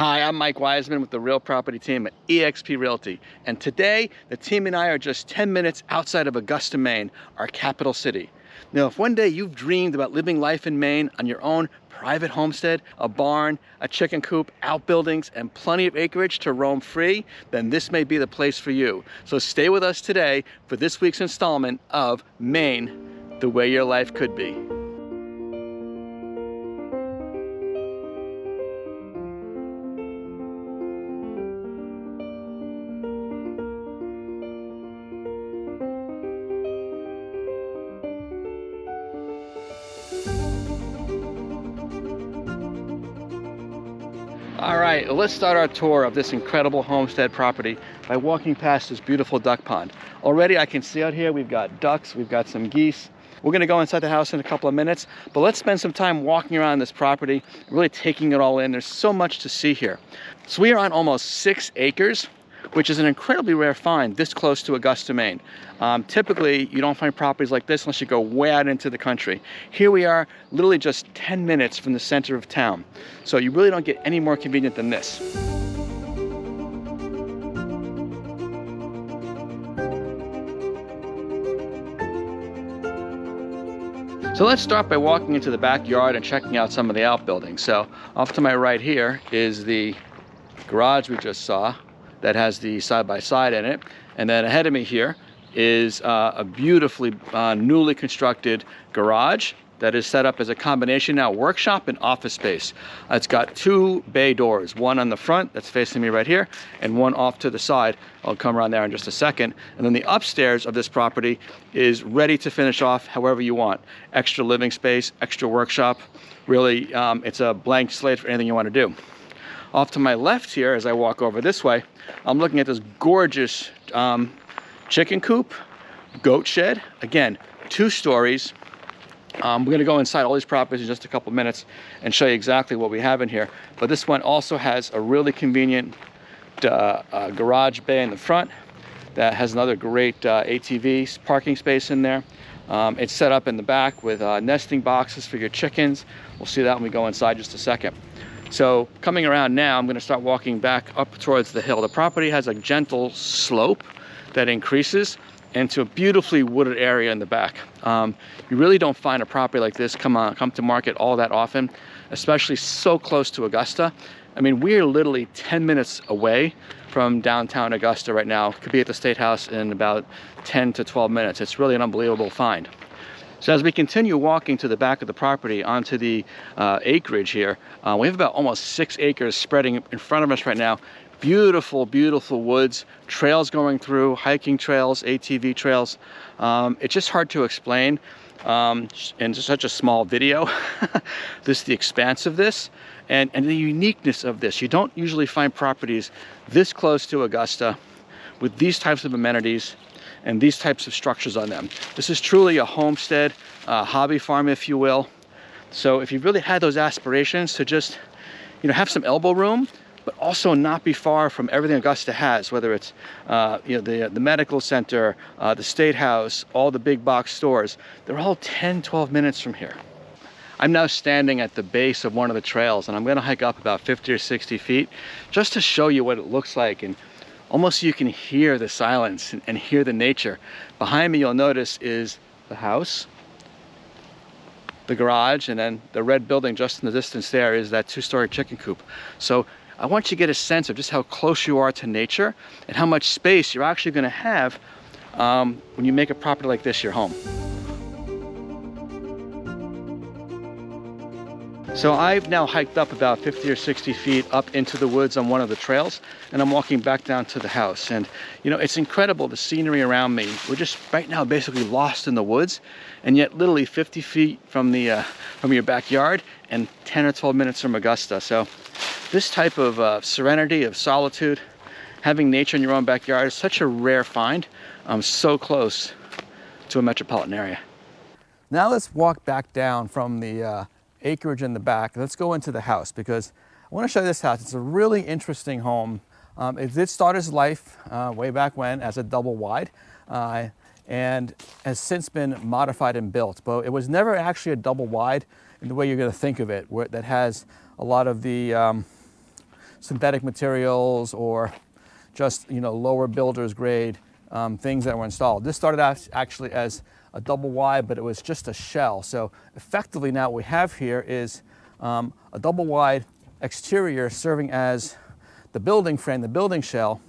Hi, I'm Mike Wiseman with the Real Property team at eXp Realty. And today, the team and I are just 10 minutes outside of Augusta, Maine, our capital city. Now, if one day you've dreamed about living life in Maine on your own private homestead, a barn, a chicken coop, outbuildings, and plenty of acreage to roam free, then this may be the place for you. So stay with us today for this week's installment of Maine, the way your life could be. All right, let's start our tour of this incredible homestead property by walking past this beautiful duck pond. Already I can see out here we've got ducks, we've got some geese. We're gonna go inside the house in a couple of minutes, but let's spend some time walking around this property, really taking it all in. There's so much to see here. So we are on almost 6 acres, which is an incredibly rare find this close to Augusta, Maine. Typically, you don't find properties like this unless you go way out into the country. Here we are, literally just 10 minutes from the center of town. So you really don't get any more convenient than this. So let's start by walking into the backyard and checking out some of the outbuildings. So off to my right here is the garage we just saw that has the side-by-side in it. And then ahead of me here is a beautifully newly constructed garage that is set up as a combination now workshop and office space. It's got 2 bay doors, one on the front that's facing me right here, and one off to the side. I'll come around there in just a second. And then the upstairs of this property is ready to finish off however you want. Extra living space, extra workshop. Really, it's a blank slate for anything you want to do. Off to my left here, as I walk over this way, I'm looking at this gorgeous chicken coop, goat shed. Again, 2 stories. We're gonna go inside all these properties in just a couple minutes and show you exactly what we have in here. But this one also has a really convenient garage bay in the front that has another great ATV parking space in there. It's set up in the back with nesting boxes for your chickens. We'll see that when we go inside just a second. So coming around now, I'm gonna start walking back up towards the hill. The property has a gentle slope that increases into a beautifully wooded area in the back. You really don't find a property like this come to market all that often, especially so close to Augusta. I mean, we're literally 10 minutes away from downtown Augusta right now. Could be at the State House in about 10 to 12 minutes. It's really an unbelievable find. So as we continue walking to the back of the property onto the acreage here, we have about almost 6 acres spreading in front of us right now. Beautiful, beautiful woods, trails going through, hiking trails, ATV trails. It's just hard to explain in such a small video. The expanse of this and the uniqueness of this. You don't usually find properties this close to Augusta with these types of amenities and these types of structures on them. This is truly a homestead, hobby farm, if you will. So if you've really had those aspirations to just, have some elbow room, but also not be far from everything Augusta has, whether it's the medical center, the State House, all the big box stores, they're all 10, 12 minutes from here. I'm now standing at the base of one of the trails, and I'm gonna hike up about 50 or 60 feet just to show you what it looks like. And almost you can hear the silence and hear the nature. Behind me, you'll notice, is the house, the garage, and then the red building just in the distance there is that 2-story chicken coop. So I want you to get a sense of just how close you are to nature and how much space you're actually gonna have when you make a property like this your home. So I've now hiked up about 50 or 60 feet up into the woods on one of the trails, and I'm walking back down to the house. And it's incredible, the scenery around me. We're just right now basically lost in the woods, and yet literally 50 feet from your backyard and 10 or 12 minutes from Augusta. So this type of serenity, of solitude, having nature in your own backyard is such a rare find. I'm so close to a metropolitan area. Now let's walk back down from the acreage in the back. Let's go into the house because I want to show you this house. It's a really interesting home. It did start its life way back when as a double wide and has since been modified and built, but it was never actually a double wide in the way you're going to think of it, where that has a lot of the synthetic materials or just, you know, lower builder's grade things that were installed. This started out actually as a double wide, but it was just a shell. So effectively now what we have here is a double wide exterior serving as the building frame, the building shell,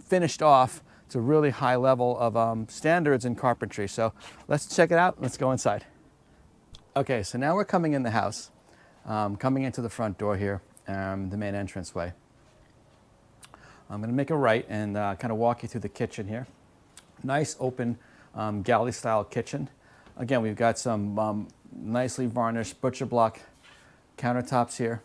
finished off to really high level of standards in carpentry. So let's check it out. Let's go inside. Okay, so now we're coming in the house, coming into the front door here, the main entranceway. I'm going to make a right and kind of walk you through the kitchen here. Nice open galley style kitchen. Again, we've got some nicely varnished butcher block countertops here.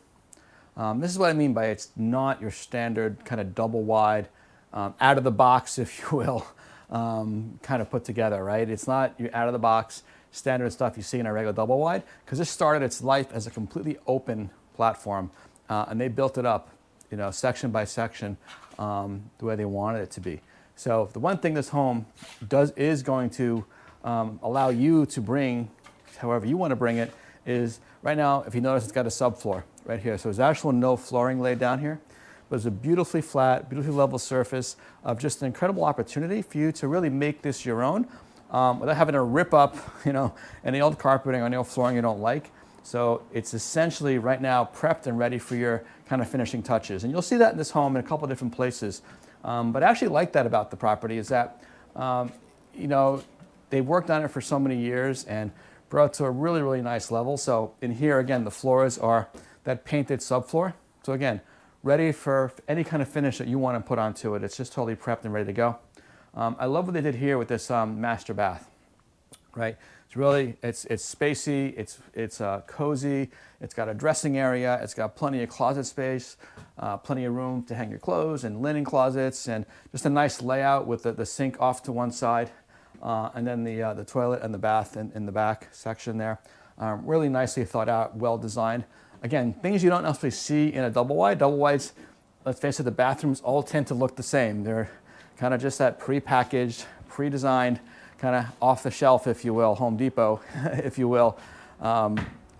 This is what I mean by it's not your standard kind of double wide, out of the box, if you will, kind of put together, right? It's not your out of the box standard stuff you see in a regular double wide, because this started its life as a completely open platform, and they built it up, you know, section by section, the way they wanted it to be. So the one thing this home is going to allow you to bring, however you want to bring it, is right now, if you notice, it's got a subfloor right here. So there's actual no flooring laid down here, but it's a beautifully flat, beautifully level surface of just an incredible opportunity for you to really make this your own, without having to rip up, you know, any old carpeting or any old flooring you don't like. So it's essentially right now prepped and ready for your kind of finishing touches. And you'll see that in this home in a couple of different places. But I actually like that about the property is that, you know, they worked on it for so many years and brought it to a really, really nice level. So in here, again, the floors are that painted subfloor. So again, ready for any kind of finish that you want to put onto it. It's just totally prepped and ready to go. I love what they did here with this master bath, right? It's really, it's spacey, it's cozy, it's got a dressing area, it's got plenty of closet space, plenty of room to hang your clothes and linen closets, and just a nice layout with the sink off to one side, and then the toilet and the bath in the back section there. Really nicely thought out, well designed. Again, things you don't necessarily see in a double wide. Double wides, let's face it, the bathrooms all tend to look the same. They're kind of just that pre-packaged, pre-designed, kind of off the shelf, if you will, Home Depot, if you will,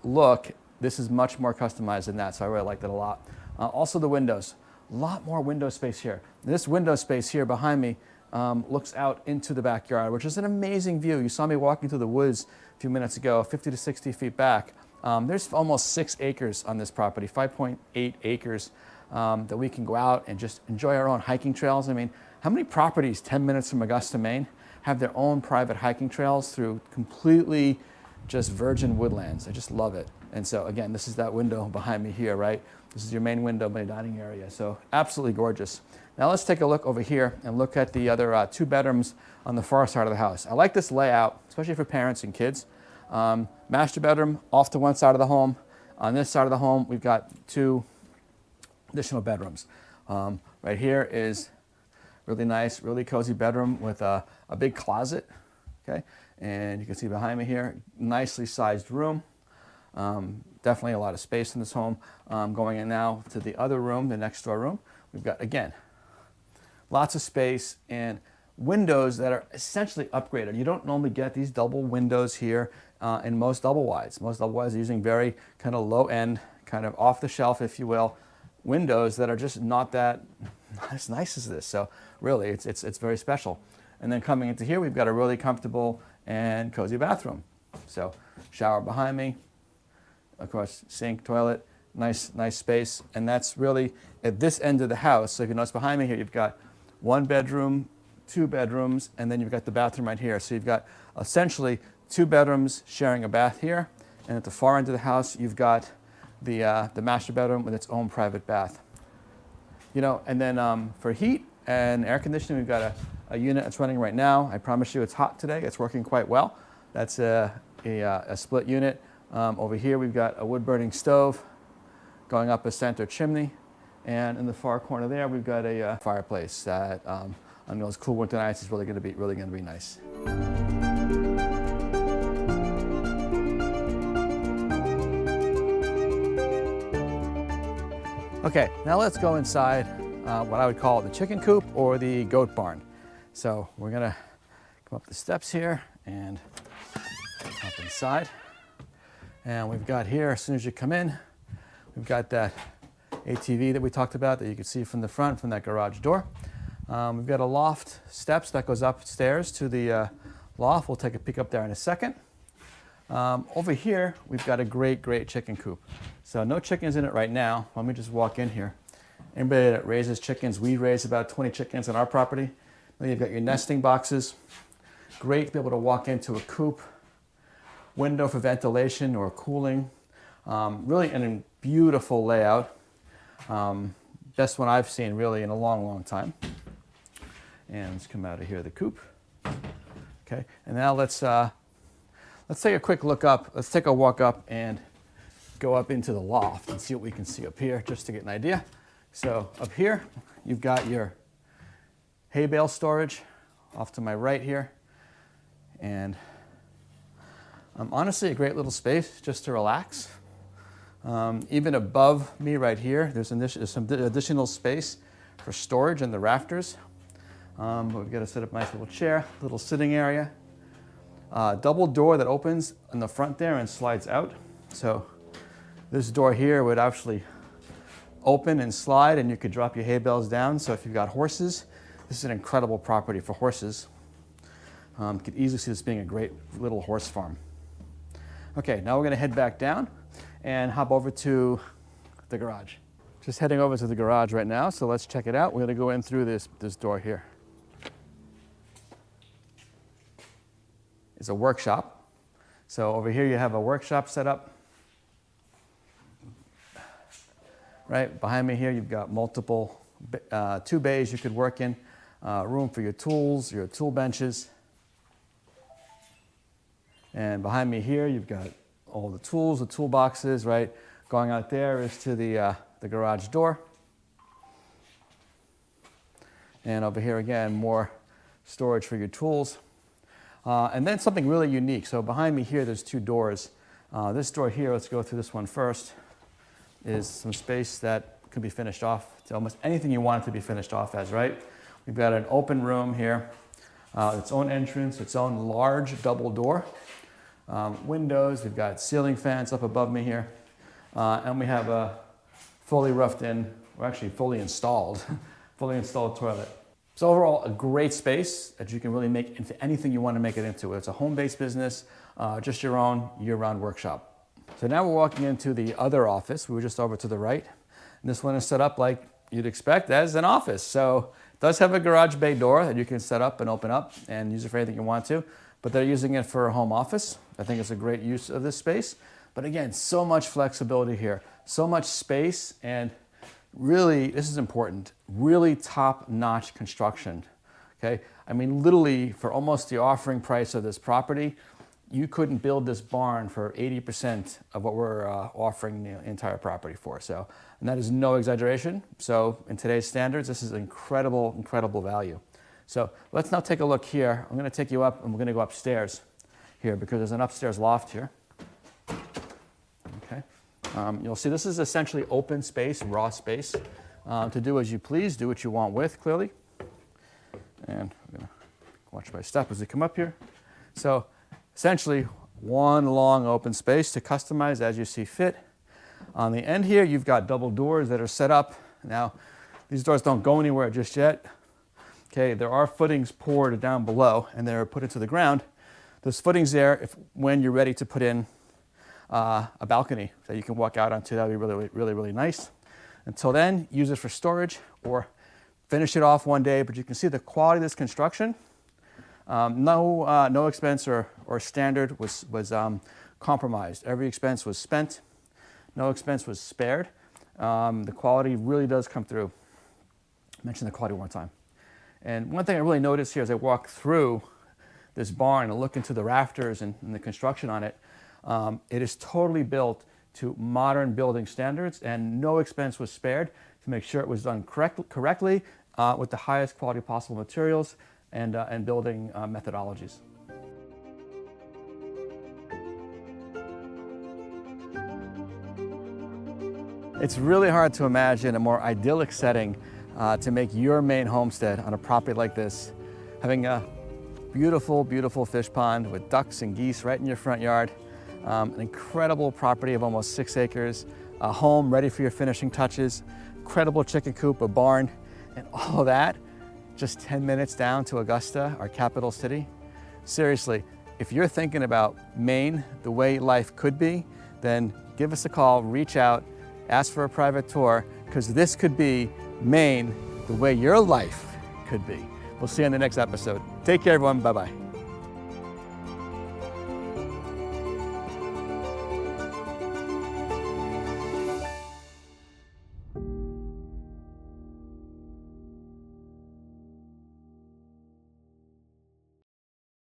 look. This is much more customized than that, so I really liked it a lot. Also the windows, a lot more window space here. This window space here behind me looks out into the backyard, which is an amazing view. You saw me walking through the woods a few minutes ago, 50 to 60 feet back. There's almost 6 acres on this property, 5.8 acres that we can go out and just enjoy our own hiking trails. I mean, how many properties 10 minutes from Augusta, Maine, have their own private hiking trails through completely just virgin woodlands? I just love it. And so again, this is that window behind me here, right? This is your main window, my dining area. So absolutely gorgeous. Now let's take a look over here and look at the other 2 bedrooms on the far side of the house. I like this layout, especially for parents and kids. Master bedroom off to one side of the home. On this side of the home, we've got 2 additional bedrooms. Right here is really nice, really cozy bedroom with a big closet, okay? And you can see behind me here, nicely sized room. Definitely a lot of space in this home. Going in now to the other room, the next door room, we've got, again, lots of space and windows that are essentially upgraded. You don't normally get these double windows here in most double wides. Most double wides are using very kind of low end, kind of off the shelf, if you will, windows that are just not as nice as this. So really, it's very special. And then coming into here, we've got a really comfortable and cozy bathroom. So shower behind me, of course, sink, toilet, nice space. And that's really at this end of the house. So if you notice behind me here, you've got 1 bedroom, 2 bedrooms, and then you've got the bathroom right here. So you've got essentially 2 bedrooms sharing a bath here. And at the far end of the house, you've got the master bedroom with its own private bath. You know, and then for heat and air conditioning, we've got a unit that's running right now. I promise you it's hot today. It's working quite well. That's a split unit. Over here, we've got a wood-burning stove going up a center chimney. And in the far corner there, we've got a fireplace that on those cool winter nights is really going to be nice. Okay, now let's go inside what I would call the chicken coop or the goat barn. So we're gonna come up the steps here and up inside. And we've got here, as soon as you come in, we've got that ATV that we talked about that you can see from the front, from that garage door. We've got a loft steps that goes upstairs to the loft. We'll take a peek up there in a second. Over here, we've got a great chicken coop. So no chickens in it right now. Let me just walk in here. Anybody that raises chickens, we raise about 20 chickens on our property. Then you've got your nesting boxes. Great to be able to walk into a coop. Window for ventilation or cooling. Really a beautiful layout. Best one I've seen really in a long time. And let's come out of here, the coop. Okay, and now let's take a quick look up. Let's take a walk up and go up into the loft and see what we can see up here just to get an idea. So up here, you've got your hay bale storage off to my right here. And honestly, a great little space just to relax. Even above me right here, there's some additional space for storage in the rafters. We've got to set up a nice little chair, little sitting area. Double door that opens in the front there and slides out. So this door here would actually open and slide, and you could drop your hay bales down. So if you've got horses, this is an incredible property for horses. You could easily see this being a great little horse farm. Okay, now we're going to head back down and hop over to the garage. Just heading over to the garage right now, so let's check it out. We're going to go in through this door here. It's a workshop. So over here you have a workshop set up. Right behind me here you've got multiple, 2 bays you could work in, room for your tools, your tool benches. And behind me here you've got all the tools, the toolboxes, right? Going out there is to the garage door. And over here again, more storage for your tools. And then something really unique. So behind me here, there's 2 doors. This door here, let's go through this one first, is some space that could be finished off to almost anything you want it to be finished off as, right? We've got an open room here, its own entrance, its own large double door. Windows, we've got ceiling fans up above me here. And we have a fully roughed in, or actually fully installed toilet. So overall, a great space that you can really make into anything you want to make it into. It's a home-based business, just your own year-round workshop. So now we're walking into the other office. We were just over to the right. And this one is set up like you'd expect as an office. So it does have a garage bay door that you can set up and open up and use it for anything you want to. But they're using it for a home office. I think it's a great use of this space. But again, so much flexibility here, so much space, and really, this is important, really top-notch construction, okay? I mean, literally, for almost the offering price of this property, you couldn't build this barn for 80% of what we're offering the entire property for. So, and that is no exaggeration. So in today's standards, this is incredible, incredible value. So let's now take a look here. I'm gonna take you up and we're gonna go upstairs here because there's an upstairs loft here. Okay. You'll see this is essentially open space, raw space, to do as you please, do what you want with, clearly. And I'm gonna watch my step as we come up here. So essentially one long open space to customize as you see fit. On the end here, you've got double doors that are set up. Now, these doors don't go anywhere just yet. Okay, there are footings poured down below and they're put into the ground. There's footings there when you're ready to put in a balcony that you can walk out onto. That would be really nice. Until then, use it for storage or finish it off one day, but you can see the quality of this construction. No expense or standard was compromised. Every expense was spent. No expense was spared. The quality really does come through. Mention the quality one more time. And one thing I really noticed here as I walk through this barn and look into the rafters and the construction on it, it is totally built to modern building standards, and no expense was spared to make sure it was done correctly with the highest quality possible materials and building methodologies. It's really hard to imagine a more idyllic setting to make your Maine homestead on a property like this, having a beautiful, beautiful fish pond with ducks and geese right in your front yard, an incredible property of almost 6 acres, a home ready for your finishing touches, incredible chicken coop, a barn, and all of that, just 10 minutes down to Augusta, our capital city. Seriously, if you're thinking about Maine the way life could be, then give us a call, reach out, ask for a private tour, because this could be Maine the way your life could be. We'll see you on the next episode. Take care, everyone. Bye-bye.